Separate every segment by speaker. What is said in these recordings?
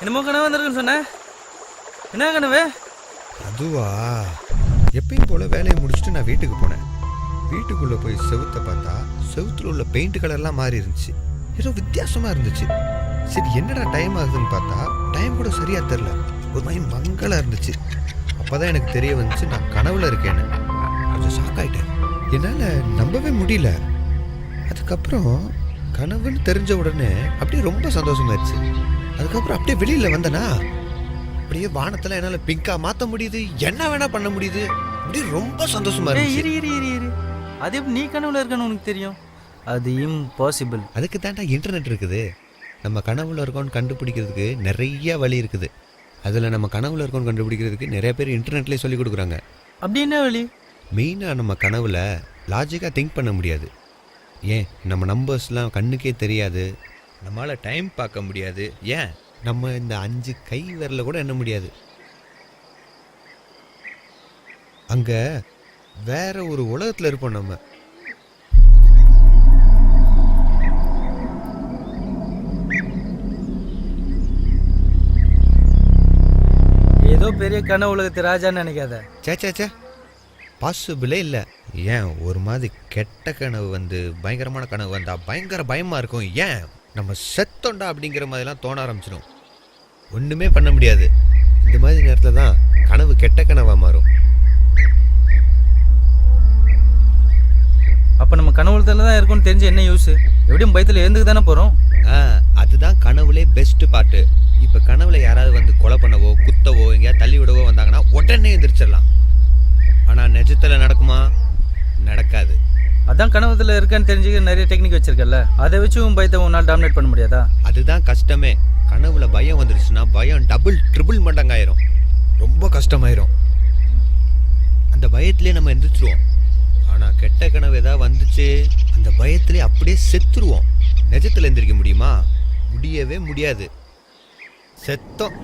Speaker 1: என்னமோ கனவு வந்திருக்குன்னு சொன்ன. என்ன கனவு?
Speaker 2: அதுவா, எப்பயும் போல வேலையை முடிச்சுட்டு நான் வீட்டுக்கு போனேன். வீட்டுக்குள்ளே போய் செவுத்தை பார்த்தா செவுத்துல உள்ள பெயிண்ட் கலர்லாம் மாறி இருந்துச்சு. ஏதோ வித்தியாசமாக இருந்துச்சு. சரி என்னடா டைம் ஆகுதுன்னு பார்த்தா டைம் கூட சரியா தெரில. ஒரு மாதிரி மங்கலாக இருந்துச்சு. அப்போதான் எனக்கு தெரிய வந்துச்சு நான் கனவுல இருக்கேன்னு. கொஞ்சம் ஷாக் ஆகிட்டேன். என்னால் நம்பவே முடியல. அதுக்கப்புறம் கனவுன்னு தெரிஞ்ச உடனே அப்படியே ரொம்ப சந்தோஷமாயிருச்சு. அதுக்கப்புறம் அப்படியே வெளியில் வந்தேனா அப்படியே வானத்தில் என்னால் பிங்காக மாற்ற முடியுது, என்ன வேணா பண்ண முடியுது. அப்படியே ரொம்ப சந்தோஷமா
Speaker 1: இரு. அது எப்படி நீ கனவுல இருக்கன்னு உனக்கு தெரியும்? அது இம்பாசிபிள்.
Speaker 2: அதுக்கு தாண்டா இன்டர்நெட் இருக்குது. நம்ம கனவுல இருக்கோன்னு கண்டுபிடிக்கிறதுக்கு நிறைய வழி இருக்குது. அதில் நம்ம கனவுல இருக்கோன்னு கண்டுபிடிக்கிறதுக்கு நிறைய பேர் இன்டர்நெட்லேயே சொல்லி கொடுக்குறாங்க.
Speaker 1: அப்படி என்ன வழி?
Speaker 2: மெயினாக நம்ம கனவுல லாஜிக்காக திங்க் பண்ண முடியாது. ஏன் நம்ம நம்பர்ஸ்லாம் கண்ணுக்கே தெரியாது. நம்மளால் டைம் பார்க்க முடியாது. ஏன் நம்ம இந்த 5 கை விரல கூட எண்ண முடியாது. அங்கே வேற ஒரு உலகத்தில் இருப்போம் நம்ம.
Speaker 1: ஏதோ பெரிய கனவு உலகத்து ராஜான்னு நினைக்காத.
Speaker 2: சேச்சே பாசிபிளே இல்லை. ஏன் ஒரு மாதிரி கெட்ட கனவு வந்து பயங்கரமான கனவு வந்தால் பயங்கர பயமாக இருக்கும். ஏன் நம்ம செத்தோண்டா அப்படிங்கிற மாதிரிலாம் தோண ஆரம்பிச்சிடும். ஒன்றுமே பண்ண முடியாது. இந்த மாதிரி நேரத்தில் தான் கனவு கெட்ட கனவாக மாறும்.
Speaker 1: அப்போ நம்ம கனவுல தான் இருக்கும்னு தெரிஞ்சு என்ன யூஸ்? எப்படியும் பயத்தில் எழுந்துக்கு தானே போகிறோம்.
Speaker 2: அதுதான் கனவுலே பெஸ்ட்டு பாட்டு. இப்போ கனவுல யாராவது வந்து கொலை பண்ணவோ குத்தவோ எங்கேயாவது தள்ளி விடவோ வந்தாங்கன்னா உடனே எந்திரிச்சிடலாம். ஆனால் நிஜத்தில் நடக்குமா? நடக்காது.
Speaker 1: அதான் கனவுல இருக்கன்னு தெரிஞ்சுக்க நிறைய டெக்னிக் வச்சிருக்கல. அதை வச்சு உன் பயத்தை உன்னால் டாமினேட் பண்ண முடியாதா?
Speaker 2: அதுதான் கஷ்டமே. கனவுல பயம் வந்துருச்சுன்னா பயம் டபுள் ட்ரிபிள் மடங்காயிரும். ரொம்ப கஷ்டமாயிரும். அந்த பயத்திலே நம்ம எந்திரிச்சிருவோம். ஆனால் கெட்ட கனவு ஏதாவது வந்துச்சு அந்த பயத்திலே அப்படியே செத்துருவோம். நிஜத்தில் எந்திரிக்க முடியுமா? முடியவே முடியாது. செத்தோம்.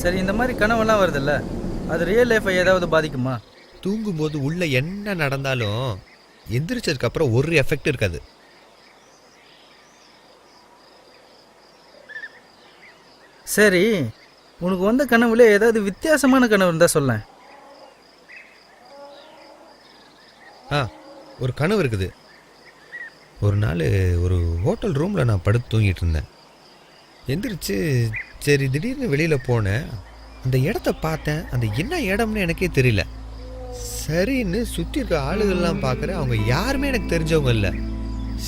Speaker 1: சரி, இந்த மாதிரி கனவெல்லாம் வருதுல்ல, அது ரியல் லைஃபை ஏதாவது பாதிக்குமா?
Speaker 2: தூங்கும்போது உள்ள என்ன நடந்தாலும் எந்திரிச்சதுக்கு அப்புறம் ஒரு எஃபெக்ட் இருக்காது.
Speaker 1: சரி, உனக்கு வந்த கனவுல ஏதாவது வித்தியாசமான கனவு இருந்தா சொல்ல.
Speaker 2: ஒரு கனவு இருக்குது. ஒரு நாள் ஒரு ஹோட்டல் ரூமில் நான் படுத்து தூங்கிட்டு இருந்தேன். எந்திரிச்சு சரி திடீர்னு வெளியில் போனேன். அந்த இடத்த பார்த்தேன். அந்த என்ன இடம்னு எனக்கே தெரியல. சரின்னு சுற்றி இருக்க ஆளுகள்லாம் பார்க்குறேன். அவங்க யாருமே எனக்கு தெரிஞ்சவங்க இல்லை.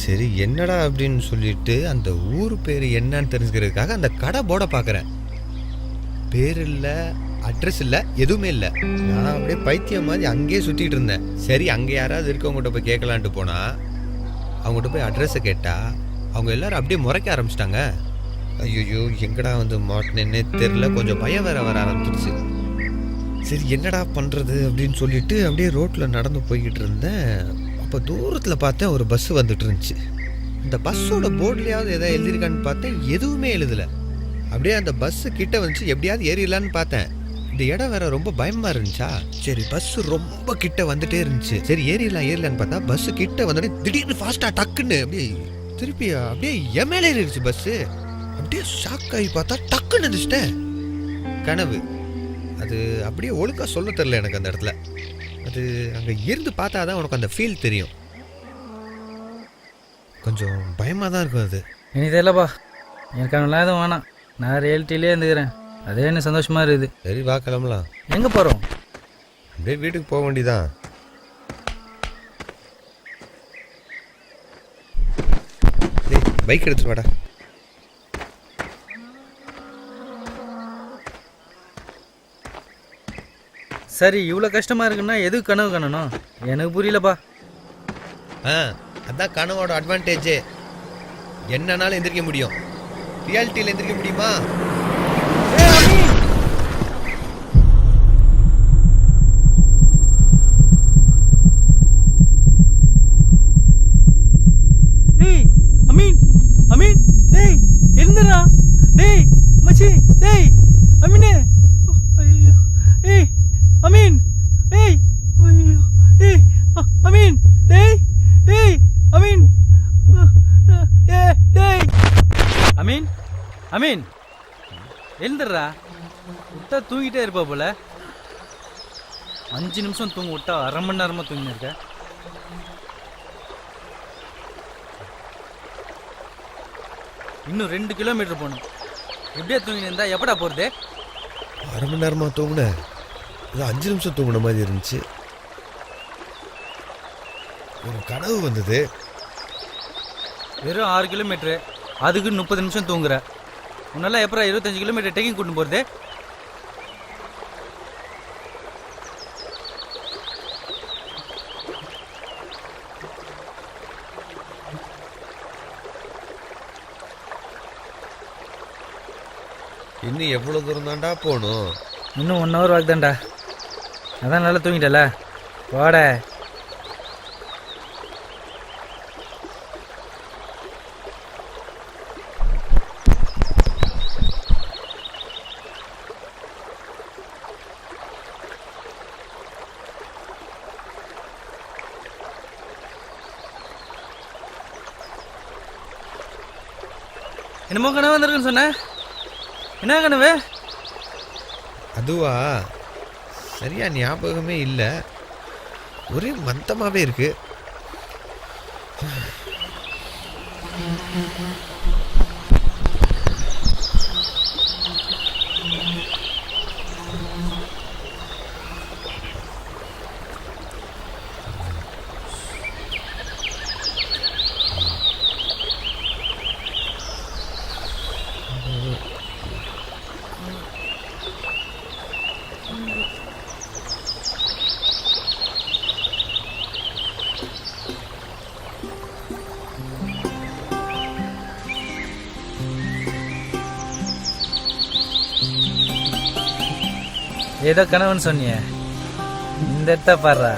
Speaker 2: சரி என்னடா அப்படின்னு சொல்லிட்டு அந்த ஊர் பேர் என்னன்னு தெரிஞ்சுக்கிறதுக்காக அந்த கடை போர்டை பார்க்குறேன். பேர் இல்லை, அட்ரஸ் இல்லை, எதுவுமே இல்லை. நான் அப்படியே பைத்தியம் மாதிரி அங்கேயே சுற்றிட்டு இருந்தேன். சரி அங்கே யாராவது இருக்கவங்ககிட்ட போய் கேட்கலான்ட்டு போனால் அவங்ககிட்ட போய் அட்ரஸை கேட்டால் அவங்க எல்லாரும் அப்படியே முறைக்க ஆரம்பிச்சிட்டாங்க. ஐயோ எங்கடா வந்து மாட்டினேன்னே தெரில. கொஞ்சம் பயம் வேற வர ஆரம்பிச்சிருச்சு. சரி என்னடா பண்ணுறது அப்படின்னு சொல்லிட்டு அப்படியே ரோட்டில் நடந்து போய்கிட்டு இருந்தேன். அப்போ தூரத்தில் பார்த்தேன் ஒரு பஸ்ஸு வந்துட்டு இருந்துச்சு. இந்த பஸ்ஸோட போர்ட்லேயாவது எதாவது எழுதிருக்கான்னு பார்த்தேன். எதுவுமே எழுதலை. அப்படியே அந்த பஸ்ஸு கிட்ட வந்துச்சு. எப்படியாவது ஏறிடலான்னு பார்த்தேன். இந்த இடம் வேற ரொம்ப பயமாக இருந்துச்சா. சரி பஸ்ஸு ரொம்ப கிட்ட வந்துட்டே இருந்துச்சு. சரி ஏறிடலான்னு பார்த்தா பஸ்ஸு கிட்ட வந்துட்டு திடீர்னு ஃபாஸ்ட்டாக டக்குன்னு அப்படியே திருப்பி அப்படியே என் மேலே ஏறிடுச்சு பஸ்ஸு. அப்படியே ஷாக் ஆகி பார்த்தா டக்குன்னு இருந்துச்சிட்டேன். கனவு அது அப்படியே ஒழுக்கா சொல்ல தெரில எனக்கு. அந்த இடத்துல அது அங்கே இருந்து பார்த்தா தான் உனக்கு அந்த ஃபீல் தெரியும். கொஞ்சம் பயமாக தான் இருக்கும் அது.
Speaker 1: எனக்கு தெரியலப்பா, எனக்கு அவங்களாம் எதுவும் வேணாம். நான் ரியாலிட்டிலே இருந்துக்கிறேன். அதே என்ன சந்தோஷமாக இருக்குது.
Speaker 2: சரி வா கிளம்பலாம்.
Speaker 1: எங்கே போகிறோம்?
Speaker 2: அப்படியே வீட்டுக்கு போக வேண்டியதான். பைக் எடுத்துட்டு வாடா.
Speaker 1: சரி, இவ்வளோ கஷ்டமாக இருக்குன்னா எதுக்கு கனவு காணணும்? எனக்கு புரியலப்பா.
Speaker 2: அதான் கனவோட அட்வான்டேஜே. என்னன்னாலும் எந்திரிக்க முடியும். ரியாலிட்டியில் எந்திரிக்க முடியுமா?
Speaker 1: அமீன் டேய் எழுந்துடா. டேய் மச்சி, டேய் அமீனே. ஐயோ ஏய் அமீன், ஏய் ஐயோ ஏய் அமீன், டேய் ஏய் அமீன், டேய் அமீன் எழுந்துடுறா. விட்டா தூங்கிட்டே இருப்பா போல. 5 நிமிஷம் தூங்க விட்டா அரை மணி நேரமாக தூங்கின்னு இருக்க. இன்னும் 2 கிலோமீட்டர் போகணும். எப்படியா தூங்கின்னு இருந்தா எப்படா போகிறது?
Speaker 2: அரை மணி நேரமாக தூங்கினேன். அது 5 நிமிஷம் தூங்கின மாதிரி இருந்துச்சு. ஒரு கனவு வந்தது.
Speaker 1: வெறும் 6 கிலோமீட்டரு, அதுக்கு 30 நிமிஷம் தூங்குற. உன்னால எப்பறம் 25 கிலோமீட்டர் டேக்கிங் கூட்டு போகிறது?
Speaker 2: இன்னும் எவ்வளோ தூரம் தாண்டா போகணும்?
Speaker 1: இன்னும் 1 ஹவர் வாக்கு தான்டா. அதான் நல்லா தூங்கிட்டல, வாட. என்னமோ கனவு வந்திருக்குன்னு சொன்ன, என்ன கனவு?
Speaker 2: அதுவா, சரியா ஞாபகமே இல்லை. ஒரே மந்தமாகவே இருக்கு.
Speaker 1: ஏதோ கனவுன்னு சொன்னியே, இந்த இடத்த பாடுறா.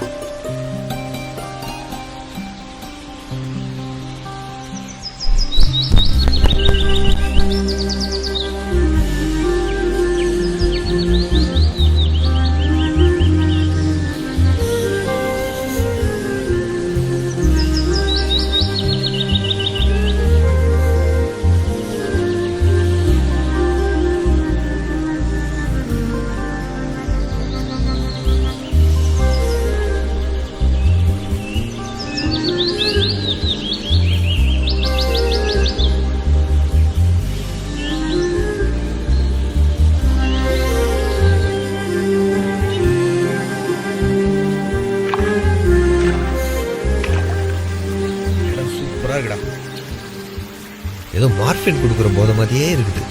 Speaker 1: ஏதோ மார்பின் கொடுக்குற போத மாதிரியே இருக்குது.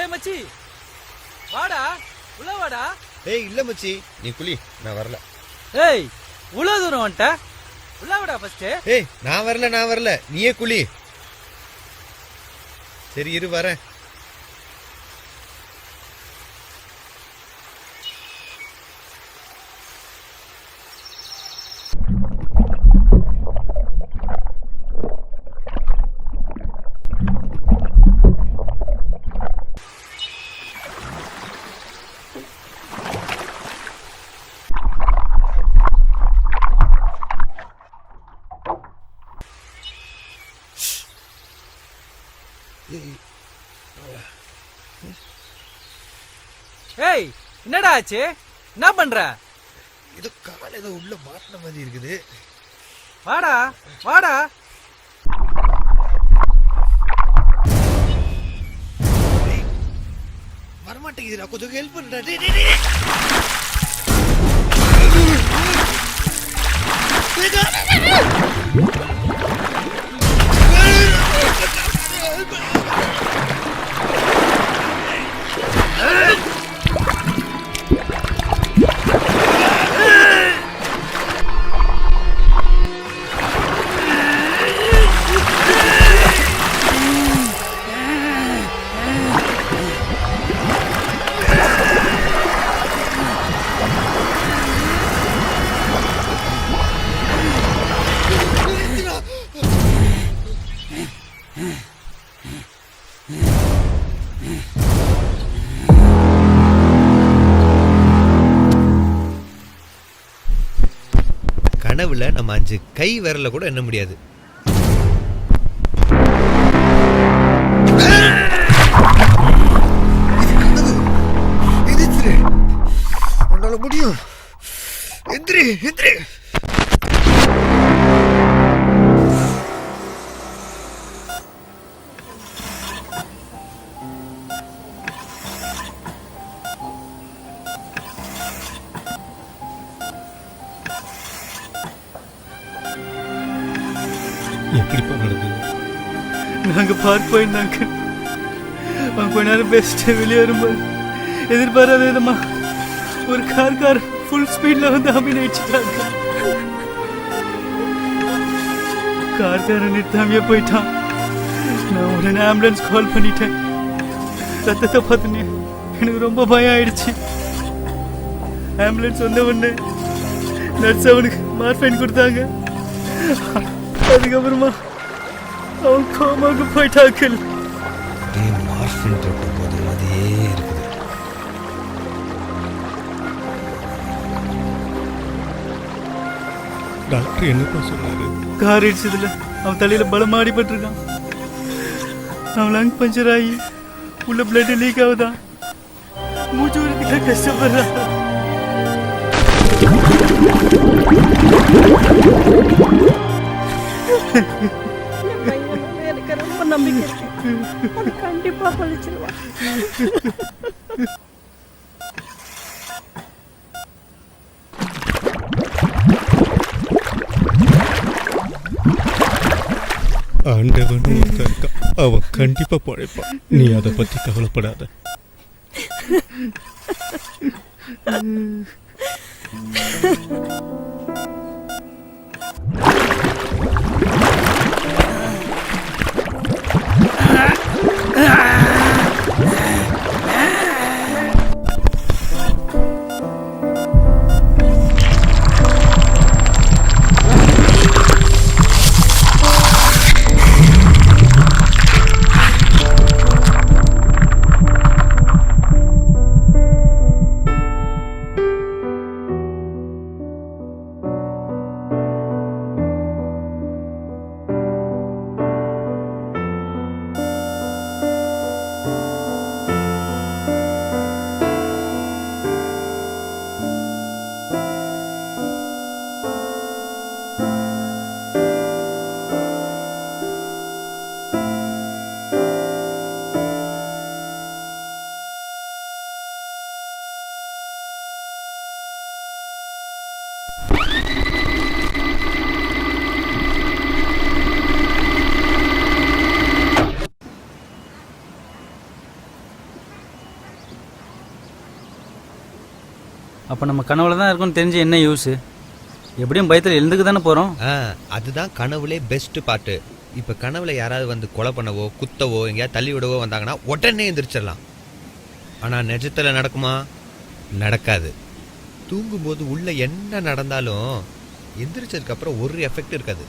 Speaker 1: ஏய் மச்சி, வாடா, உள்ள வாடா.
Speaker 2: ஏய் இல்ல மச்சி, நீ குளி, நான் வரல.
Speaker 1: ஏய் உள்ள தூரம் வந்துட்ட, உள்ள வாடா ஃபர்ஸ்ட்.
Speaker 2: ஏய் நான் வரல, நீயே குளி. சரி இரு வரேன்.
Speaker 1: ஏய் என்னடா ஆச்சு, என்ன பண்ற?
Speaker 2: ஏதோ கால் ஏதோ உள்ள மாட்டின மாதிரி இருக்குது.
Speaker 1: வாடா வாடா.
Speaker 2: வரமாட்டேங்குதுடா, கொஞ்சம் ஹெல்ப் பண்ணுடா. கனவுல நம்ம 5 கை விரல கூட எண்ண முடியாது. உன்னால முடியும். எந்திரி எந்திரி.
Speaker 3: எப்படிப்பா நடந்தது? நாங்கள் பார்க் போயிருந்தாங்க. அவங்க கொஞ்ச நேரம் பெஸ்ட்டு வெளியே வரும்போது எதிர்பாராத விதமா ஒரு கார் ஃபுல் ஸ்பீடில் வந்து அமீன் அடிச்சுட்டாங்க. கார்காரன் நிறுத்தாமையே போயிட்டான். நான் உடனே ஆம்புலன்ஸ் கால் பண்ணிட்டேன். ரத்தத்தை பார்த்துனே எனக்கு ரொம்ப பயம் ஆயிடுச்சு. ஆம்புலன்ஸ் வந்த உடனே நர்ஸ் அவனுக்கு மார்ஃபைன் கொடுத்தாங்க. அதுக்கப்புறமா அவன் கோமாவுக்கு போயிட்டாக்கள்.
Speaker 2: மார்ஃபின் தொட்டும் போது அதே இருக்குது.
Speaker 3: டாக்டர் என்னப்பா சொன்னாரு? கார் இடிச்சதுல அவன் தலையில பலமா அடிபட்டிருக்கான். அவன் லங் பஞ்சர் ஆகி உள்ள பிளட் லீக் ஆகுதான். மூச்சு விடுறதுக்கு கஷ்டப்படுறான்.
Speaker 4: எனக்கு ரொம்ப நம்பிக்கை இருக்கு. அவன் கண்டிப்பா பழிச்சிருவான்.
Speaker 3: ஆண்டவன் ஒருத்தன் இருக்கான். அவன் கண்டிப்பா பழைப்பான். நீ அதை பத்தி கவலைப்படாத.
Speaker 1: அப்போ நம்ம கனவுல தான் இருக்கும்னு தெரிஞ்சு என்ன யூஸு? எப்படியும் பயத்தில் எழுந்துக்கு தானே போகிறோம்.
Speaker 2: அதுதான் கனவுலே பெஸ்ட் பாட்டு. இப்போ கனவுல யாராவது வந்து கொலை பண்ணவோ குத்தவோ எங்கேயாவது தள்ளி விடவோ வந்தாங்கன்னா உடனே எந்திரிச்சிடலாம். ஆனால் நிஜத்தில் நடக்குமா? நடக்காது. தூங்கும்போது உள்ள என்ன நடந்தாலும் எந்திரிச்சதுக்கு அப்புறம் ஒரு எஃபெக்ட் இருக்காது.